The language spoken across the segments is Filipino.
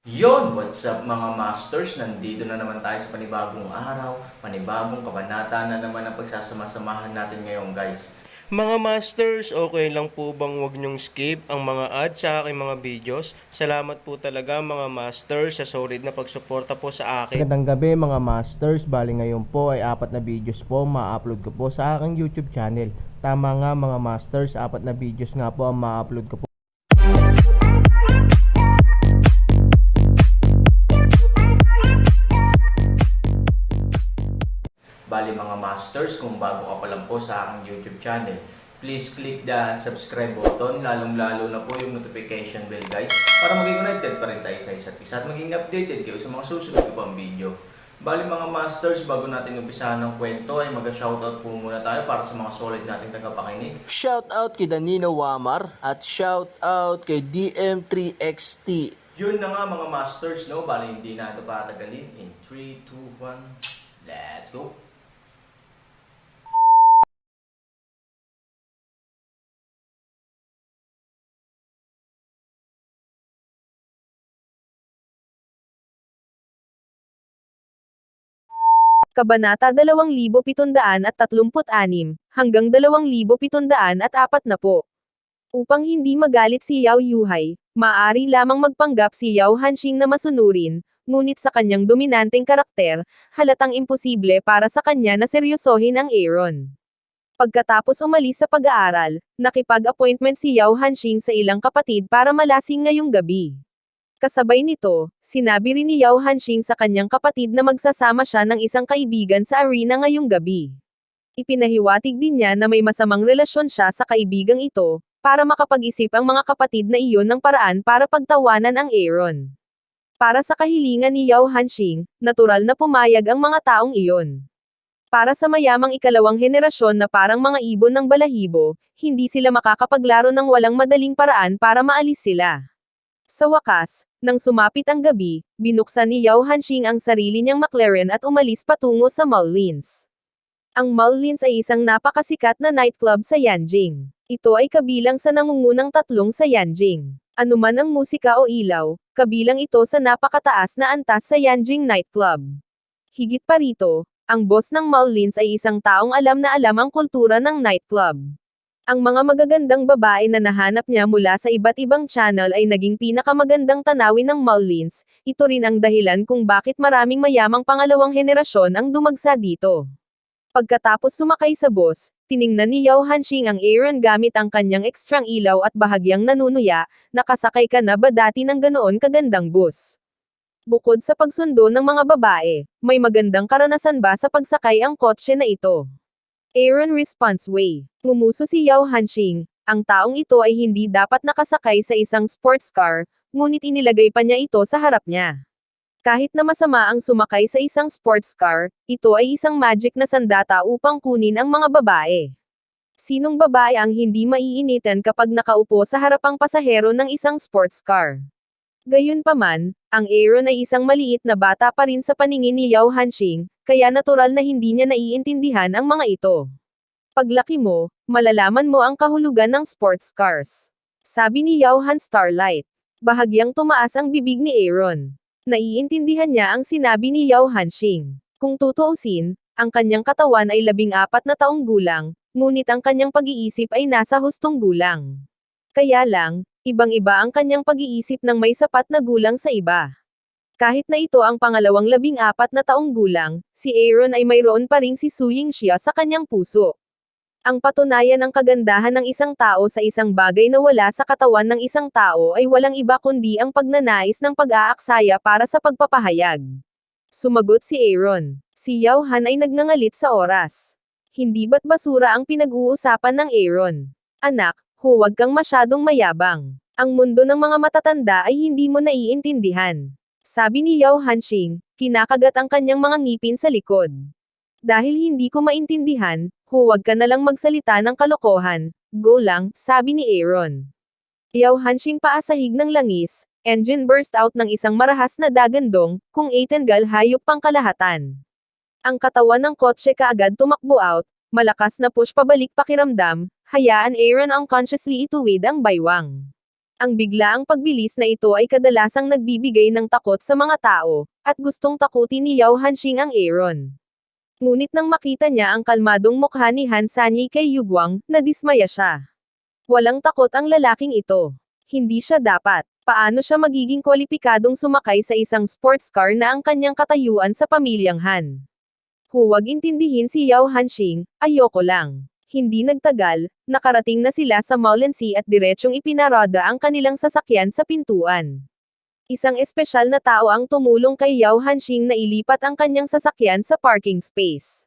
What's up mga masters? Nandito na naman tayo sa panibagong araw, panibagong kabanata na naman ang pagsasama-samahan natin ngayon guys. Mga masters, okay lang po bang wag nyong skip ang mga ads sa aking mga videos? Salamat po talaga mga masters sa solid na pagsuporta po sa akin. Magandang gabi mga masters, bali ngayon po ay 4 na videos po ma-upload ko po sa aking YouTube channel. Tama nga mga masters, 4 na videos nga po ang ma-upload ko po. Bali mga masters, kung bago ka pa lang po sa aking YouTube channel, please click the subscribe button, lalong-lalo na po yung notification bell guys, para maging connected pa rin tayo sa isa't isa at maging updated kayo sa mga susunod ko pang video. Bali mga masters, bago natin umpisahan ng kwento ay mag-shoutout po muna tayo para sa mga solid nating tagapakinig. Shoutout kay Danino Wamar at shoutout kay DM3XT. Yun na nga mga masters, no? Bali hindi na ito patagalin. In 3, 2, 1, let's go! Kabanata 2736 hanggang 2740. Upang hindi magalit si Yao Yuhai, maaari lamang magpanggap si Yao Hanxing na masunurin, ngunit sa kanyang dominanteng karakter, halatang imposible para sa kanya na seryosohin ang Aaron. Pagkatapos umalis sa pag-aaral, nakipag-appointment si Yao Hanxing sa ilang kapatid para malasing ngayong gabi. Kasabay nito, sinabi rin ni Yao Hanxing sa kanyang kapatid na magsasama siya ng isang kaibigan sa arena ngayong gabi. Ipinahiwatig din niya na may masamang relasyon siya sa kaibigang ito, para makapag-isip ang mga kapatid na iyon ng paraan para pagtawanan ang Aaron. Para sa kahilingan ni Yao Hanxing, natural na pumayag ang mga taong iyon. Para sa mayamang ikalawang henerasyon na parang mga ibon ng balahibo, hindi sila makakapaglaro ng walang madaling paraan para maalis sila. Sa wakas, nang sumapit ang gabi, binuksan ni Yao Hanxing ang sarili niyang McLaren at umalis patungo sa Mullins. Ang Mullins ay isang napakasikat na nightclub sa Yanjing. Ito ay kabilang sa nangungunang tatlong sa Yanjing. Anuman ang musika o ilaw, kabilang ito sa napakataas na antas sa Yanjing nightclub. Higit pa rito, ang boss ng Mullins ay isang taong alam na alam ang kultura ng nightclub. Ang mga magagandang babae na nahanap niya mula sa iba't ibang channel ay naging pinakamagandang tanawin ng Mullins, ito rin ang dahilan kung bakit maraming mayamang pangalawang henerasyon ang dumagsa dito. Pagkatapos sumakay sa bus, tiningnan ni Yao Hanxing ang Aaron gamit ang kanyang ekstrang ilaw at bahagyang nanunuya, nakasakay ka na ba dati ng ganoon kagandang bus? Bukod sa pagsundo ng mga babae, may magandang karanasan ba sa pagsakay ang kotse na ito? Aaron response way. Ngumuso si Yao Hanxing, ang taong ito ay hindi dapat nakasakay sa isang sports car, ngunit inilagay pa niya ito sa harap niya. Kahit na masama ang sumakay sa isang sports car, ito ay isang magic na sandata upang kunin ang mga babae. Sinong babae ang hindi maiinitan kapag nakaupo sa harapang pasahero ng isang sports car? Gayunpaman, ang Aaron ay isang maliit na bata pa rin sa paningin ni Yao Hanxing, kaya natural na hindi niya naiintindihan ang mga ito. Paglaki mo, malalaman mo ang kahulugan ng sports cars. Sabi ni Yao Han Starlight. Bahagyang tumaas ang bibig ni Aaron. Naiintindihan niya ang sinabi ni Yao Hanxing. Kung tutuusin, ang kanyang katawan ay 14 na taong gulang, ngunit ang kanyang pag-iisip ay nasa hustong gulang. Kaya lang, ibang-iba ang kanyang pag-iisip ng may sapat na gulang sa iba. Kahit na ito ang pangalawang 14 na taong gulang, si Aaron ay mayroon pa ring si Su Yingxia sa kanyang puso. Ang patunayan ng kagandahan ng isang tao sa isang bagay na wala sa katawan ng isang tao ay walang iba kundi ang pagnanais ng pag-aaksaya para sa pagpapahayag. Sumagot si Aaron. Si Yao Han ay nagngangalit sa oras. Hindi ba't basura ang pinag-uusapan ng Aaron? Anak, huwag kang masyadong mayabang. Ang mundo ng mga matatanda ay hindi mo naiintindihan. Sabi ni Yao Hanxing, kinakagat ang kanyang mga ngipin sa likod. Dahil hindi ko maintindihan, huwag ka na lang magsalita ng kalokohan, go lang, sabi ni Aaron. Yao Hanxing paasahig ng langis, engine burst out ng isang marahas na dagandong, kung itenggal hayop pang kalahatan. Ang katawan ng kotse kaagad tumakbo out, malakas na push pabalik pakiramdam, hayaan Aaron unconsciously ituwid ang baywang. Ang biglaang pagbilis na ito ay kadalasang nagbibigay ng takot sa mga tao, at gustong takutin ni Yao Hanxing ang Aaron. Ngunit nang makita niya ang kalmadong mukha ni Han Sanyi kay Yugwang, nadismaya siya. Walang takot ang lalaking ito. Hindi siya dapat. Paano siya magiging kwalipikadong sumakay sa isang sports car na ang kanyang katayuan sa pamilyang Han? Huwag intindihin si Yao Hanxing, ayoko lang. Hindi nagtagal, nakarating na sila sa Molensi at diretsyong ipinaroda ang kanilang sasakyan sa pintuan. Isang espesyal na tao ang tumulong kay Yao Hanxing na ilipat ang kanyang sasakyan sa parking space.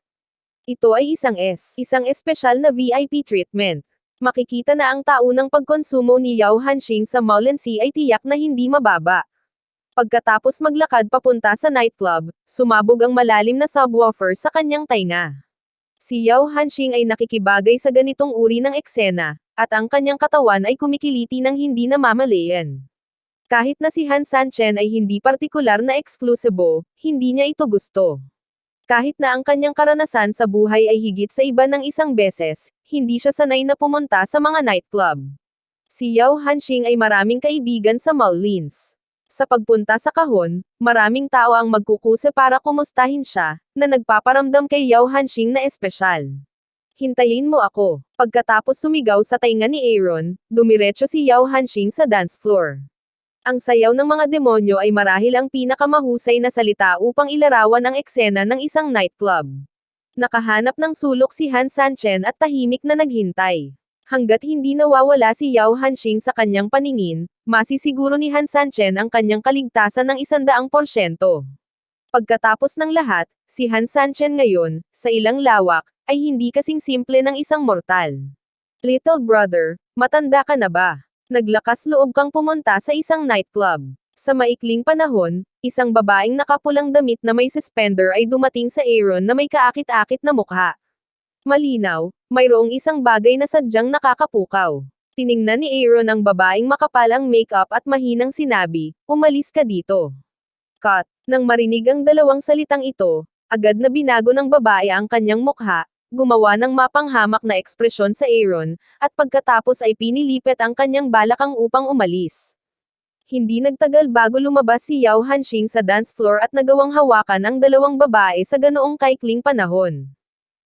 Ito ay isang espesyal na VIP treatment. Makikita na ang taunang pagkonsumo ni Yao Hanxing sa Molensi ay tiyak na hindi mababa. Pagkatapos maglakad papunta sa nightclub, sumabog ang malalim na subwoofer sa kanyang tainga. Si Yao Hanxing ay nakikibagay sa ganitong uri ng eksena, at ang kanyang katawan ay kumikiliti ng hindi namamalayan. Kahit na si Han Sanchen ay hindi partikular na eksklusibo, hindi niya ito gusto. Kahit na ang kanyang karanasan sa buhay ay higit sa iba ng isang beses, hindi siya sanay na pumunta sa mga nightclub. Si Yao Hanxing ay maraming kaibigan sa Mullins. Sa pagpunta sa kahon, maraming tao ang magkukuse para kumustahin siya, na nagpaparamdam kay Yao Hanxing na espesyal. Hintayin mo ako. Pagkatapos sumigaw sa tainga ni Aaron, dumiretso si Yao Hanxing sa dance floor. Ang sayaw ng mga demonyo ay marahil ang pinakamahusay na salita upang ilarawan ang eksena ng isang nightclub. Nakahanap ng sulok si Han Sanchen at tahimik na naghintay. Hanggat hindi nawawala si Yao Hanxing sa kanyang paningin, masisiguro ni Han Sanchen ang kanyang kaligtasan ng 100%. Pagkatapos ng lahat, si Han Sanchen ngayon, sa ilang lawak, ay hindi kasing simple ng isang mortal. Little brother, matanda ka na ba? Naglakas loob kang pumunta sa isang nightclub. Sa maikling panahon, isang babaeng nakapulang damit na may suspender ay dumating sa Aaron na may kaakit-akit na mukha. Malinaw, mayroong isang bagay na sadyang nakakapukaw. Tiningnan ni Aaron ang babaeng makapalang makeup at mahinang sinabi, "Umalis ka dito." Cut. Nang marinig ang dalawang salitang ito, agad na binago ng babae ang kanyang mukha, gumawa ng mapanghamak na ekspresyon sa Aaron, at pagkatapos ay pinilipet ang kanyang balakang upang umalis. Hindi nagtagal bago lumabas si Yao Hanxing sa dance floor at nagawang hawakan ang dalawang babae sa ganoong kaikling panahon.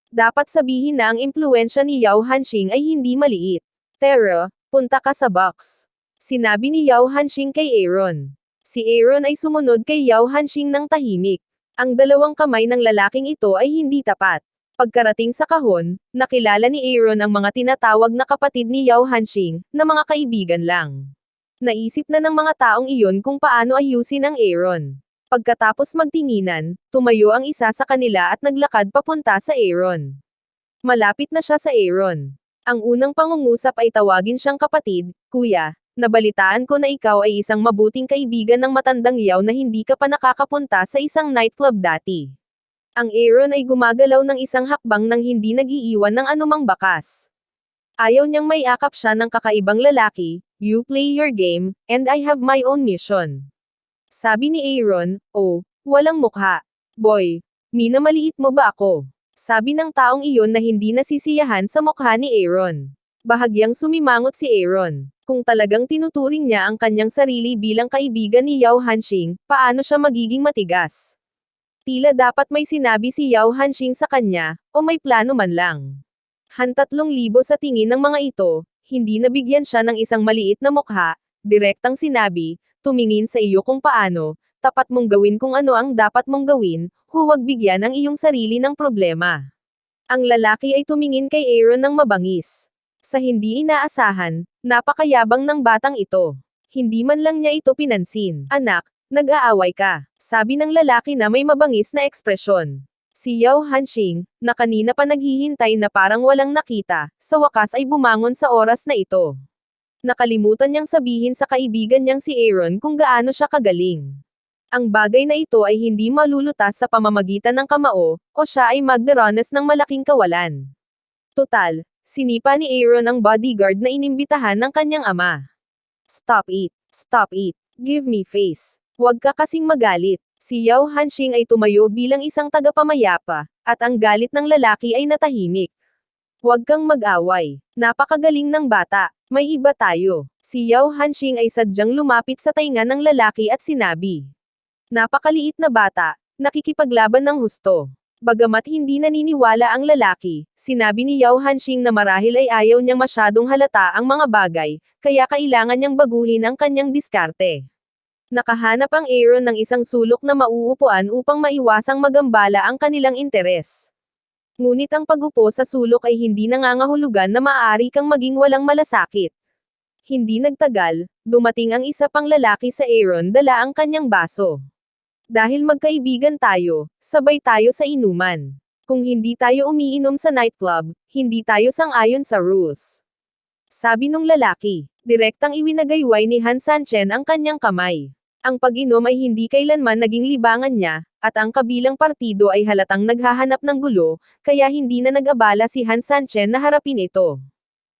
Dapat sabihin na ang impluwensya ni Yao Hanxing ay hindi maliit. "Tara, punta ka sa box." Sinabi ni Yao Hanxing kay Aaron. Si Aaron ay sumunod kay Yao Hanxing ng tahimik. Ang dalawang kamay ng lalaking ito ay hindi tapat. Pagkarating sa kahon, nakilala ni Aaron ang mga tinatawag na kapatid ni Yao Hanxing, na mga kaibigan lang. Naisip na ng mga taong iyon kung paano ayusin ang Aaron. Pagkatapos magtinginan, tumayo ang isa sa kanila at naglakad papunta sa Aaron. Malapit na siya sa Aaron. Ang unang pangungusap ay tawagin siyang kapatid, "Kuya, nabalitaan ko na ikaw ay isang mabuting kaibigan ng matandang Yao na hindi ka pa nakakapunta sa isang nightclub dati." Ang Aaron ay gumagalaw ng isang hakbang nang hindi nag-iiwan ng anumang bakas. Ayaw niyang may akap siya ng kakaibang lalaki, "You play your game, and I have my own mission." Sabi ni Aaron, "Oh, walang mukha. Boy, minamaliit mo ba ako?" Sabi ng taong iyon na hindi nasisiyahan sa mukha ni Aaron. Bahagyang sumimangot si Aaron. Kung talagang tinuturing niya ang kanyang sarili bilang kaibigan ni Yao Hanxing, paano siya magiging matigas? Tila dapat may sinabi si Yao Hanxing sa kanya, o may plano man lang. Han 3,000 sa tingin ng mga ito, hindi nabigyan siya ng isang maliit na mukha, direktang sinabi, "Tumingin sa iyo kung paano, tapat mong gawin kung ano ang dapat mong gawin, huwag bigyan ang iyong sarili ng problema." Ang lalaki ay tumingin kay Aaron ng mabangis. Sa hindi inaasahan, napakayabang ng batang ito. Hindi man lang niya ito pinansin. "Anak, nag-aaway ka," sabi ng lalaki na may mabangis na ekspresyon. Si Yao Hanxing, na kanina pa naghihintay na parang walang nakita, sa wakas ay bumangon sa oras na ito. Nakalimutan niyang sabihin sa kaibigan niyang si Aaron kung gaano siya kagaling. Ang bagay na ito ay hindi malulutas sa pamamagitan ng kamao, o siya ay magdaranas ng malaking kawalan. Total, sinipa ni Aaron ang bodyguard na inimbitahan ng kanyang ama. "Stop it. Stop it. Give me face. Huwag ka kasing magalit." Si Yao Hanxing ay tumayo bilang isang tagapamayapa, at ang galit ng lalaki ay natahimik. "Huwag kang mag-away. Napakagaling ng bata. May iba tayo. Si Yao Hanxing ay sadyang lumapit sa tainga ng lalaki at sinabi. Napakaliit na bata, nakikipaglaban ng husto. Bagamat hindi naniniwala ang lalaki, sinabi ni Yao Hanxing na marahil ay ayaw niyang masyadong halata ang mga bagay, kaya kailangan niyang baguhin ang kanyang diskarte. Nakahanap ang Aaron ng isang sulok na mauupuan upang maiwasang magambala ang kanilang interes. Ngunit ang pag-upo sa sulok ay hindi nangangahulugan na maaari kang maging walang malasakit. Hindi nagtagal, dumating ang isa pang lalaki sa Aaron dala ang kanyang baso. Dahil magkaibigan tayo, sabay tayo sa inuman. Kung hindi tayo umiinom sa nightclub, hindi tayo sang-ayon sa rules. Sabi nung lalaki, direktang iwinagayway ni Han Sanchen ang kanyang kamay. Ang pag-inom ay hindi kailanman naging libangan niya, at ang kabilang partido ay halatang naghahanap ng gulo, kaya hindi na nag-abala si Han Sanchen na harapin ito.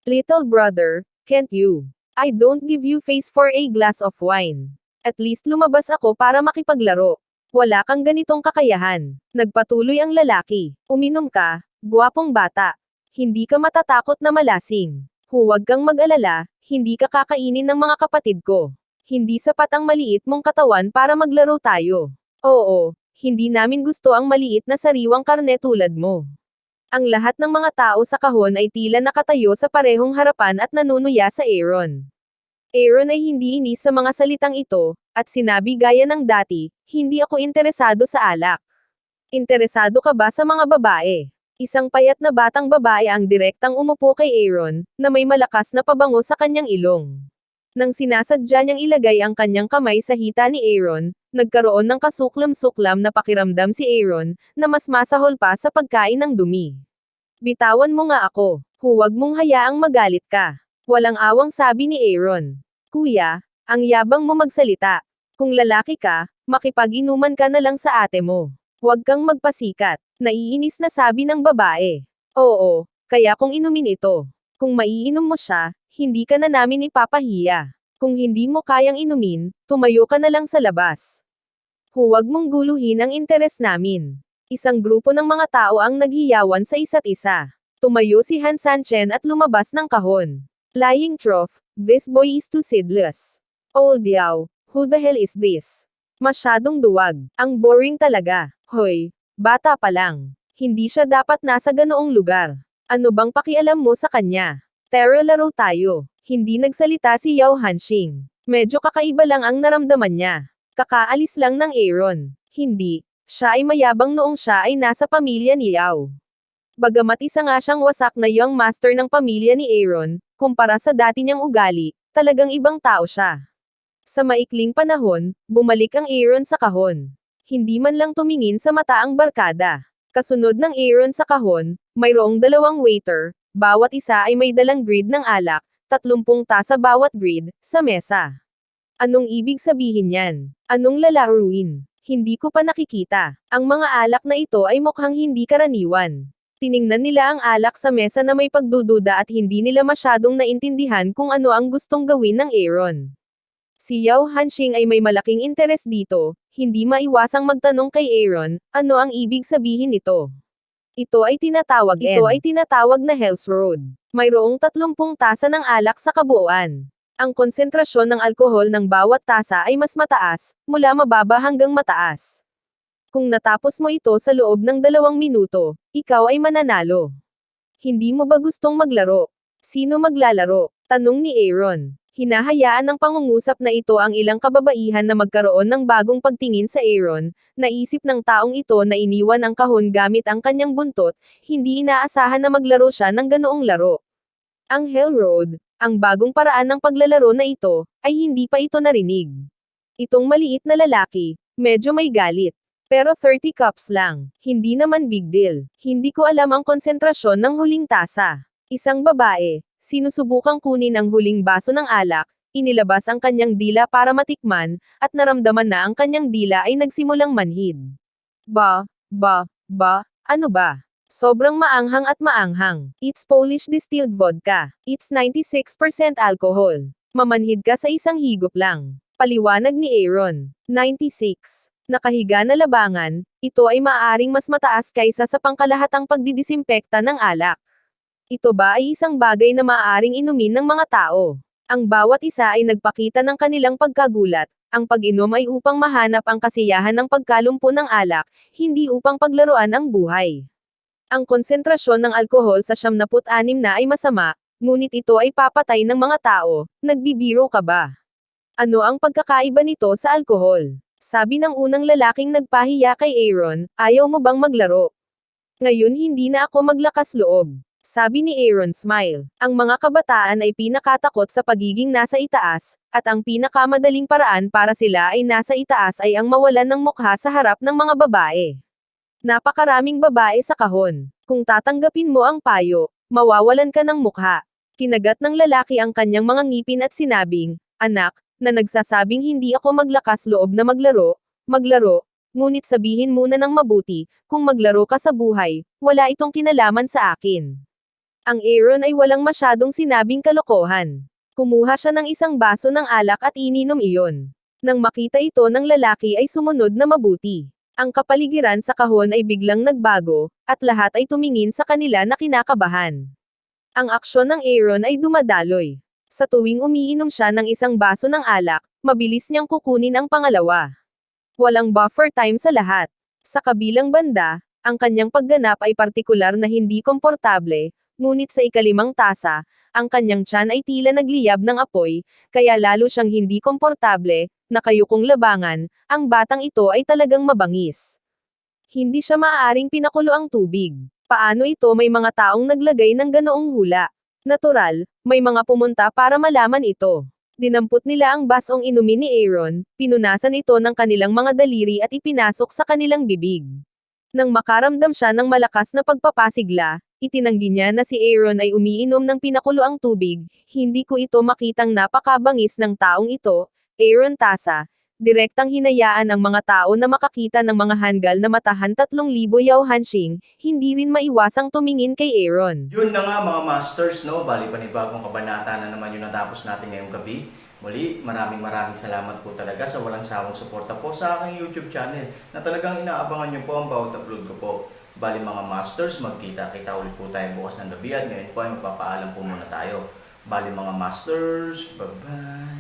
Little brother, can't you? I don't give you face for a glass of wine. At least lumabas ako para makipaglaro. Wala kang ganitong kakayahan. Nagpatuloy ang lalaki. Uminom ka, gwapong bata. Hindi ka matatakot na malasing. Huwag kang mag-alala, hindi ka kakainin ng mga kapatid ko. Hindi sapat ang maliit mong katawan para maglaro tayo. Oo, hindi namin gusto ang maliit na sariwang karne tulad mo. Ang lahat ng mga tao sa kahon ay tila nakatayo sa parehong harapan at nanunuya sa Aaron. Aaron ay hindi inis sa mga salitang ito, at sinabi gaya ng dati, hindi ako interesado sa alak. Interesado ka ba sa mga babae? Isang payat na batang babae ang direktang umupo kay Aaron, na may malakas na pabango sa kanyang ilong. Nang sinasadya niyang ilagay ang kanyang kamay sa hita ni Aaron, nagkaroon ng kasuklam-suklam na pakiramdam si Aaron, na mas masahol pa sa pagkain ng dumi. Bitawan mo nga ako, huwag mong hayaang magalit ka. Walang awang sabi ni Aaron. Kuya, ang yabang mo magsalita. Kung lalaki ka, makipag-inuman ka na lang sa ate mo. Huwag kang magpasikat. Naiinis na sabi ng babae. Oo, kaya kung inumin ito. Kung maiinom mo siya, hindi ka na namin ipapahiya. Kung hindi mo kayang inumin, tumayo ka na lang sa labas. Huwag mong guluhin ang interes namin. Isang grupo ng mga tao ang naghiyawan sa isa't isa. Tumayo si Han Sanchen at lumabas ng kahon. Lying trough, this boy is too seedless. Old Yao, who the hell is this? Masyadong duwag. Ang boring talaga. Hoy, bata pa lang. Hindi siya dapat nasa ganoong lugar. Ano bang pakialam mo sa kanya? Tara laro tayo. Hindi nagsalita si Yao Hanxing. Medyo kakaiba lang ang naramdaman niya. Kakaalis lang ng Aaron. Hindi. Siya ay mayabang noong siya ay nasa pamilya ni Yao. Bagamat isa nga siyang wasak na young master ng pamilya ni Aaron, kumpara sa dati niyang ugali, talagang ibang tao siya. Sa maikling panahon, bumalik ang Aaron sa kahon. Hindi man lang tumingin sa mata ang barkada. Kasunod ng Aaron sa kahon, mayroong 2 waiter, bawat isa ay may dalang grid ng alak, 30 tasa bawat grid, sa mesa. Anong ibig sabihin yan? Anong lalaruin? Hindi ko pa nakikita. Ang mga alak na ito ay mukhang hindi karaniwan. Tiningnan nila ang alak sa mesa na may pagdududa at hindi nila masyadong naintindihan kung ano ang gustong gawin ng Aaron. Si Yao Hanxing ay may malaking interes dito, hindi maiwasang magtanong kay Aaron, ano ang ibig sabihin nito? Ito ay tinatawag na Hell's Road. Mayroong 30 tasa ng alak sa kabuuan. Ang konsentrasyon ng alkohol ng bawat tasa ay mas mataas, mula mababa hanggang mataas. Kung natapos mo ito sa loob ng 2 minuto, ikaw ay mananalo. Hindi mo ba gustong maglaro? Sino maglalaro? Tanong ni Aaron. Hinahayaan ng pangungusap na ito ang ilang kababaihan na magkaroon ng bagong pagtingin sa Aaron. Naisip ng taong ito na iniwan ang kahon gamit ang kanyang buntot, hindi inaasahan na maglaro siya ng ganoong laro. Ang Hell Road, ang bagong paraan ng paglalaro na ito, ay hindi pa ito narinig. Itong maliit na lalaki, medyo may galit. Pero 30 cups lang, hindi naman big deal. Hindi ko alam ang konsentrasyon ng huling tasa. Isang babae, sinusubukang kunin ang huling baso ng alak, inilabas ang kanyang dila para matikman, at naramdaman na ang kanyang dila ay nagsimulang manhid. Ano ba? Sobrang maanghang at maanghang. It's Polish distilled vodka. It's 96% alcohol. Mamanhid ka sa isang higop lang. Paliwanag ni Aaron. 96. Nakahiga na labangan, ito ay maaaring mas mataas kaysa sa pangkalahatang pagdidisimpekta ng alak. Ito ba ay isang bagay na maaaring inumin ng mga tao? Ang bawat isa ay nagpakita ng kanilang pagkagulat. Ang pag-inom ay upang mahanap ang kasiyahan ng pagkalumpo ng alak, hindi upang paglaruan ang buhay. Ang konsentrasyon ng alkohol sa 76 na ay masama, ngunit ito ay papatay ng mga tao. Nagbibiro ka ba? Ano ang pagkakaiba nito sa alkohol? Sabi ng unang lalaking nagpahiya kay Aaron, ayaw mo bang maglaro? Ngayon hindi na ako maglakas loob. Sabi ni Aaron smile. Ang mga kabataan ay pinakatakot sa pagiging nasa itaas, at ang pinakamadaling paraan para sila ay nasa itaas ay ang mawalan ng mukha sa harap ng mga babae. Napakaraming babae sa kahon. Kung tatanggapin mo ang payo, mawawalan ka ng mukha. Kinagat ng lalaki ang kanyang mga ngipin at sinabing, anak, na nagsasabing hindi ako maglakas loob na maglaro, ngunit sabihin muna ng mabuti, kung maglaro ka sa buhay, wala itong kinalaman sa akin. Ang Aaron ay walang masyadong sinabing kalokohan. Kumuha siya ng isang baso ng alak at ininom iyon. Nang makita ito ng lalaki ay sumunod na mabuti. Ang kapaligiran sa kahon ay biglang nagbago, at lahat ay tumingin sa kanila na kinakabahan. Ang aksyon ng Aaron ay dumadaloy. Sa tuwing umiinom siya ng isang baso ng alak, mabilis niyang kukunin ang pangalawa. Walang buffer time sa lahat. Sa kabilang banda, ang kanyang pagganap ay partikular na hindi komportable, ngunit sa ikalimang tasa, ang kanyang tiyan ay tila nagliyab ng apoy, kaya lalo siyang hindi komportable, nakayukong labangan, ang batang ito ay talagang mabangis. Hindi siya maaaring pinakulo ang tubig. Paano ito may mga taong naglagay ng ganoong hula? Natural, may mga pumunta para malaman ito. Dinampot nila ang basong inumin ni Aaron, pinunasan ito ng kanilang mga daliri at ipinasok sa kanilang bibig. Nang makaramdam siya ng malakas na pagpapasigla, itinanggi niya na si Aaron ay umiinom ng pinakuloang tubig. Hindi ko ito makitang napakabangis ng taong ito, Aaron Tasa. Direktang hinayaan ang mga tao na makakita ng mga hanggal na matahan 3,000 Yao Hanxing, hindi rin maiwasang tumingin kay Aaron. Yun na nga mga masters, no? Bali panibagong kabanata na naman yung natapos natin ngayong gabi. Muli, maraming salamat po talaga sa walang sawang suporta po sa aking YouTube channel na talagang inaabangan nyo po ang bawat upload ko po. Bali mga masters, magkita-kita ulit po tayo bukas ng gabi at ngayon po ay magpapaalam po muna tayo. Bali mga masters, bye-bye!